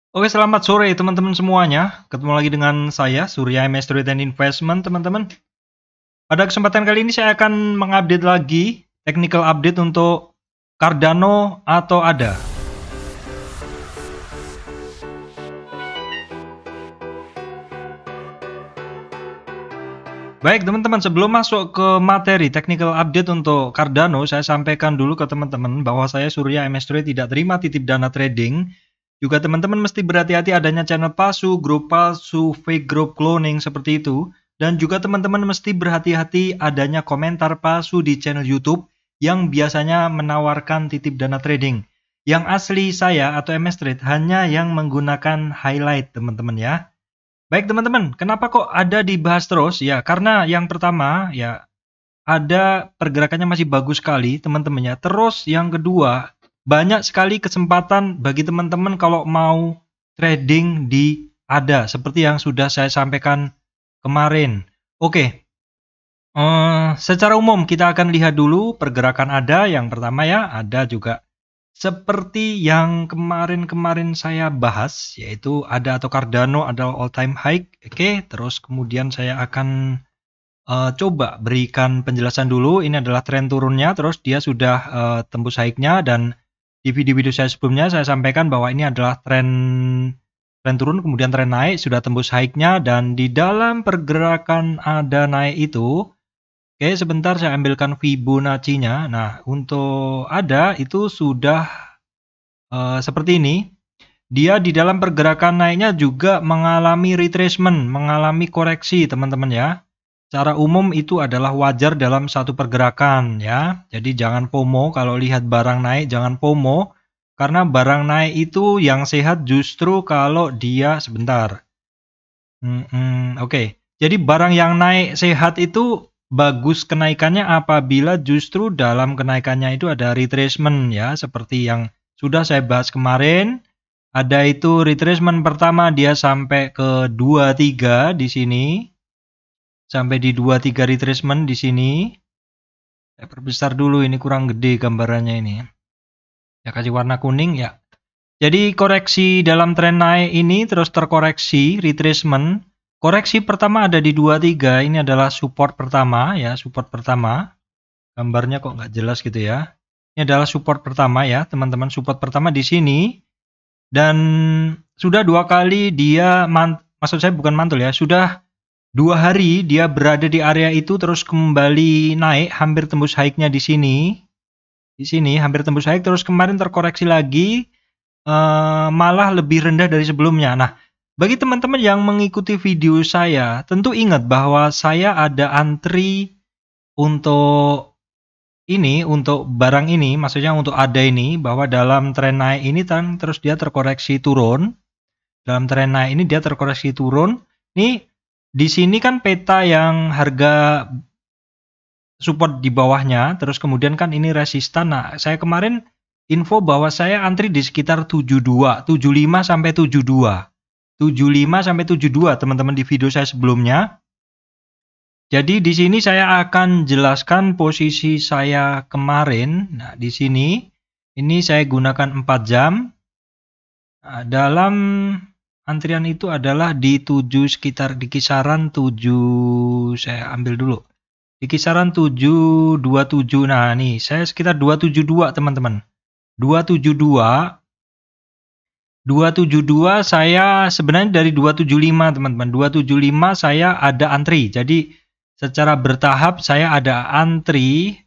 Oke, selamat sore teman-teman semuanya. Ketemu lagi dengan saya, Surya MS Trade and Investment, teman-teman. Pada kesempatan kali ini saya akan mengupdate lagi technical update untuk Cardano atau ADA. Baik, teman-teman, sebelum masuk ke materi technical update untuk Cardano, saya sampaikan dulu ke teman-teman bahwa saya Surya MS Trade tidak terima titip dana trading. Juga teman-teman mesti berhati-hati adanya channel palsu, fake group cloning seperti itu. Dan juga teman-teman mesti berhati-hati adanya komentar palsu di channel YouTube yang biasanya menawarkan titip dana trading. Yang asli saya atau MS Trade hanya yang menggunakan highlight, teman-teman ya. Baik teman-teman, kenapa kok ada dibahas terus? Ya, karena yang pertama ya ada pergerakannya masih bagus sekali teman-temannya. Terus yang kedua, banyak sekali kesempatan bagi teman-teman kalau mau trading di ADA seperti yang sudah saya sampaikan kemarin. Oke, secara umum kita akan lihat dulu pergerakan ADA. Yang pertama ya, ada juga seperti yang kemarin-kemarin saya bahas, yaitu ADA atau Cardano adalah all time high. Oke, terus kemudian saya akan coba berikan penjelasan dulu. Ini adalah tren turunnya, terus dia sudah tembus high-nya, dan di video-video saya sebelumnya saya sampaikan bahwa ini adalah tren turun, kemudian tren naik, sudah tembus high-nya, dan di dalam pergerakan ADA naik itu, oke, sebentar saya ambilkan Fibonacci-nya. Nah, untuk ADA itu sudah seperti ini. Dia di dalam pergerakan naiknya juga mengalami retracement, mengalami koreksi, teman-teman ya. Secara umum itu adalah wajar dalam satu pergerakan ya. Jadi jangan FOMO kalau lihat barang naik, jangan FOMO. Karena barang naik itu yang sehat justru kalau dia sebentar. Oke. Jadi barang yang naik sehat itu bagus kenaikannya apabila justru dalam kenaikannya itu ada retracement ya, seperti yang sudah saya bahas kemarin. Ada itu retracement pertama dia sampai ke 23 di sini. Sampai di 23 retracement di sini. Saya perbesar dulu, ini kurang gede gambarannya ini. Ya kasih warna kuning ya. Jadi koreksi dalam tren naik ini terus terkoreksi retracement. Koreksi pertama ada di 23, ini adalah support pertama ya, support pertama. Gambarnya kok nggak jelas gitu ya. Ini adalah support pertama ya, teman-teman, support pertama di sini. Dan sudah dua kali dia, maksud saya bukan mantul ya, sudah 2 hari dia berada di area itu terus kembali naik, hampir tembus high-nya di sini. Di sini hampir tembus high, terus kemarin terkoreksi lagi, malah lebih rendah dari sebelumnya. Nah, bagi teman-teman yang mengikuti video saya, tentu ingat bahwa saya ada antri untuk ini, untuk barang ini, maksudnya untuk ADA ini, bahwa dalam tren naik ini terus dia terkoreksi turun. Dalam tren naik ini dia terkoreksi turun. Nih, di sini kan peta yang harga support di bawahnya, terus kemudian kan ini resistan. Nah, saya kemarin info bahwa saya antri di sekitar 72, 75 sampai 72. 75 sampai 72 teman-teman di video saya sebelumnya. Jadi di sini saya akan jelaskan posisi saya kemarin. Nah, di sini ini saya gunakan 4 jam. Nah, dalam antrian itu adalah di 7, sekitar di kisaran 7, saya ambil dulu. Di kisaran 727. Nah, nih saya sekitar 272 teman-teman. 272 saya sebenarnya dari 275 teman-teman. 275 saya ada antri. Jadi secara bertahap saya ada antri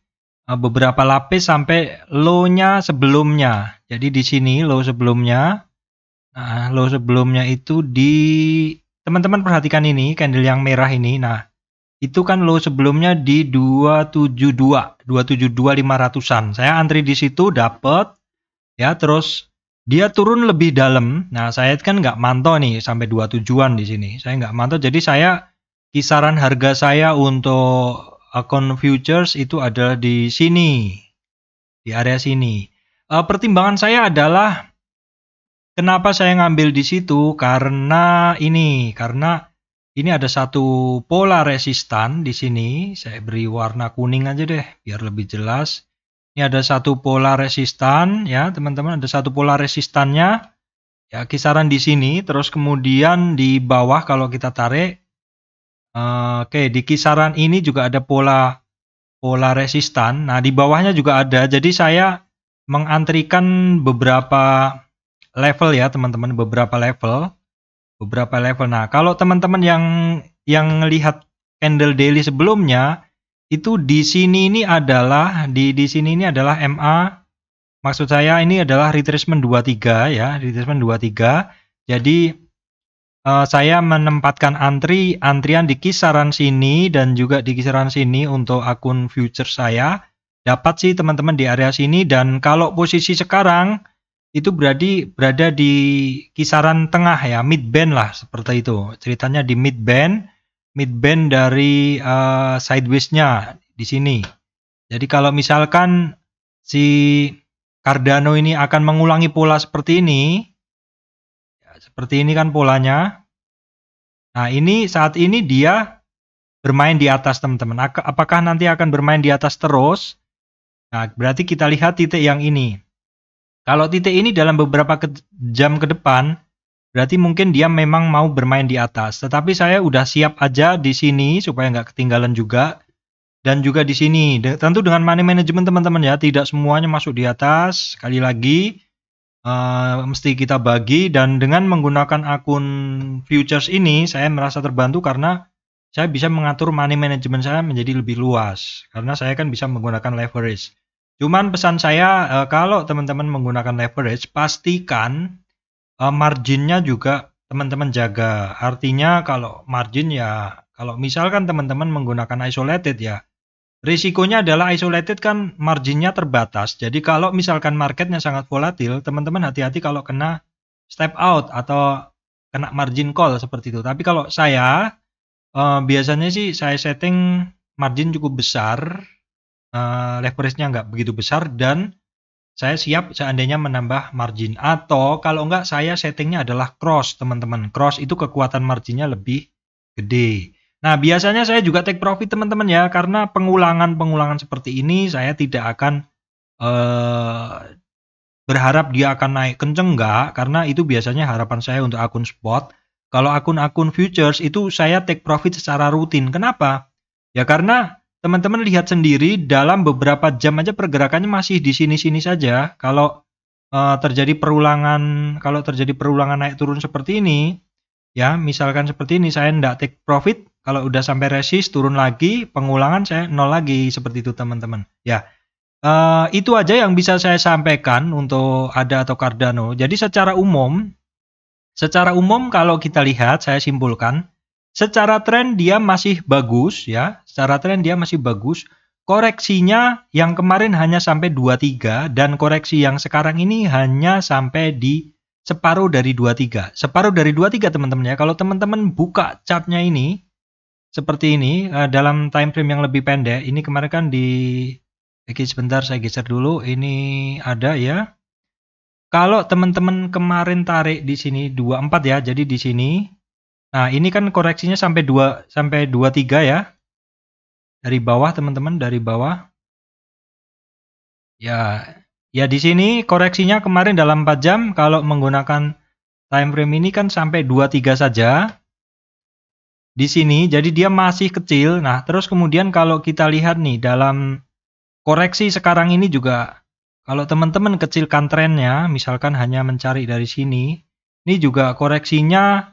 beberapa lapis sampai low-nya sebelumnya. Jadi di sini low sebelumnya. Nah, low sebelumnya itu di, teman-teman perhatikan ini candle yang merah ini. Nah, itu kan low sebelumnya di 272 500-an. Saya antri di situ dapat ya, terus dia turun lebih dalam. Nah, saya kan nggak mantau nih sampai 27-an di sini. Saya nggak mantau, jadi saya kisaran harga saya untuk akun futures itu adalah di sini, di area sini. Pertimbangan saya adalah kenapa saya ngambil di situ, karena ini ada satu pola resistan di sini. Saya beri warna kuning aja deh biar lebih jelas. Ini ada satu pola resistan ya teman-teman, ada satu pola resistannya Ya, kisaran di sini, terus kemudian di bawah kalau kita tarik, oke, di kisaran ini juga ada pola resistan. Nah, di bawahnya juga ada. Jadi saya mengantrikan beberapa level ya, teman-teman, beberapa level. Nah, kalau teman-teman yang lihat candle daily sebelumnya, itu di sini ini adalah di sini ini adalah MA. Maksud saya ini adalah retracement 23 ya, retracement 23. Jadi saya menempatkan antrian di kisaran sini dan juga di kisaran sini untuk akun future saya. Dapat sih teman-teman di area sini, dan kalau posisi sekarang itu berada di kisaran tengah ya, mid band lah seperti itu. Ceritanya di mid band dari sideways-nya di sini. Jadi kalau misalkan si Cardano ini akan mengulangi pola seperti ini, ya, seperti ini kan polanya. Nah, ini saat ini dia bermain di atas, teman-teman. Apakah nanti akan bermain di atas terus? Nah, berarti kita lihat titik yang ini. Kalau titik ini dalam beberapa jam ke depan, berarti mungkin dia memang mau bermain di atas. Tetapi saya udah siap aja di sini supaya nggak ketinggalan juga. Dan juga di sini. Tentu dengan money management teman-teman ya, tidak semuanya masuk di atas. Sekali lagi, mesti kita bagi, dan dengan menggunakan akun futures ini saya merasa terbantu karena saya bisa mengatur money management saya menjadi lebih luas karena saya kan bisa menggunakan leverage. Cuman pesan saya, kalau teman-teman menggunakan leverage, pastikan marginnya juga teman-teman jaga. Artinya kalau margin ya, kalau misalkan teman-teman menggunakan isolated ya, risikonya adalah isolated kan marginnya terbatas. Jadi kalau misalkan marketnya sangat volatil, teman-teman hati-hati kalau kena step out atau kena margin call seperti itu. Tapi kalau saya biasanya sih saya setting margin cukup besar, leverage-nya nggak begitu besar, dan saya siap seandainya menambah margin. Atau kalau enggak, saya settingnya adalah cross, teman-teman. Cross itu kekuatan marginnya lebih gede. Nah, biasanya saya juga take profit, teman-teman ya, karena pengulangan seperti ini saya tidak akan berharap dia akan naik kenceng, enggak, karena itu biasanya harapan saya untuk akun spot. Kalau akun-akun futures itu saya take profit secara rutin. Kenapa? Ya karena teman-teman lihat sendiri dalam beberapa jam aja pergerakannya masih di sini-sini saja. Kalau terjadi perulangan naik turun seperti ini, ya misalkan seperti ini, saya enggak take profit. Kalau udah sampai resist turun lagi, pengulangan saya nol lagi, seperti itu teman-teman. Ya, itu aja yang bisa saya sampaikan untuk ADA atau Cardano. Jadi secara umum kalau kita lihat, saya simpulkan, secara tren dia masih bagus ya. Secara tren dia masih bagus. Koreksinya yang kemarin hanya sampai 23, dan koreksi yang sekarang ini hanya sampai di separuh dari 23. Separuh dari 23 teman-teman ya. Kalau teman-teman buka chartnya ini seperti ini dalam time frame yang lebih pendek. Ini kemarin kan oke, sebentar saya geser dulu. Ini ada ya. Kalau teman-teman kemarin tarik di sini 24 ya. Jadi di sini. Nah, ini kan koreksinya sampai 23 ya. Dari bawah teman-teman, dari bawah. Ya, di sini koreksinya kemarin dalam 4 jam kalau menggunakan time frame ini kan sampai 23 saja. Di sini, jadi dia masih kecil. Nah, terus kemudian kalau kita lihat nih dalam koreksi sekarang ini juga, kalau teman-teman kecilkan trennya, misalkan hanya mencari dari sini, ini juga koreksinya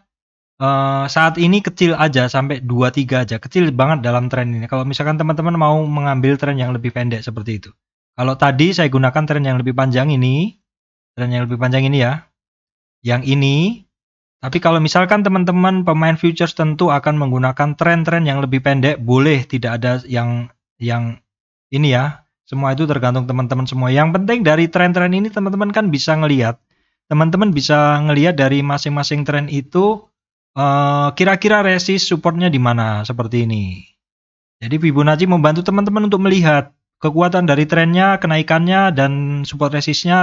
saat ini kecil aja, sampai 23 aja, kecil banget dalam tren ini. Kalau misalkan teman-teman mau mengambil tren yang lebih pendek seperti itu. Kalau tadi saya gunakan tren yang lebih panjang ini, ya, yang ini. Tapi kalau misalkan teman-teman pemain futures tentu akan menggunakan tren-tren yang lebih pendek, boleh, tidak ada yang ini ya. Semua itu tergantung teman-teman semua. Yang penting dari tren-tren ini teman-teman kan bisa ngelihat. Teman-teman bisa ngelihat dari masing-masing tren itu kira-kira resist supportnya di mana, seperti ini. Jadi Fibonacci membantu teman-teman untuk melihat kekuatan dari trennya, kenaikannya, dan support resistnya,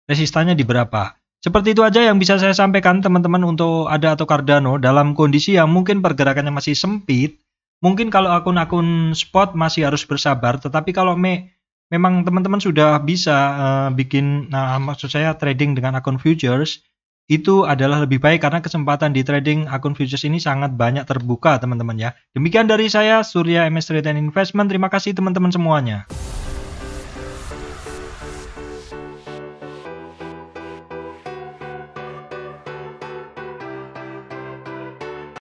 resistannya di berapa. Seperti itu aja yang bisa saya sampaikan teman-teman untuk ADA atau Cardano dalam kondisi yang mungkin pergerakannya masih sempit. Mungkin kalau akun-akun spot masih harus bersabar, tetapi kalau memang teman-teman sudah bisa bikin, maksud saya trading dengan akun futures, itu adalah lebih baik karena kesempatan di trading akun futures ini sangat banyak terbuka teman-teman ya. Demikian dari saya Surya MS Trade and Investment. Terima kasih teman-teman semuanya.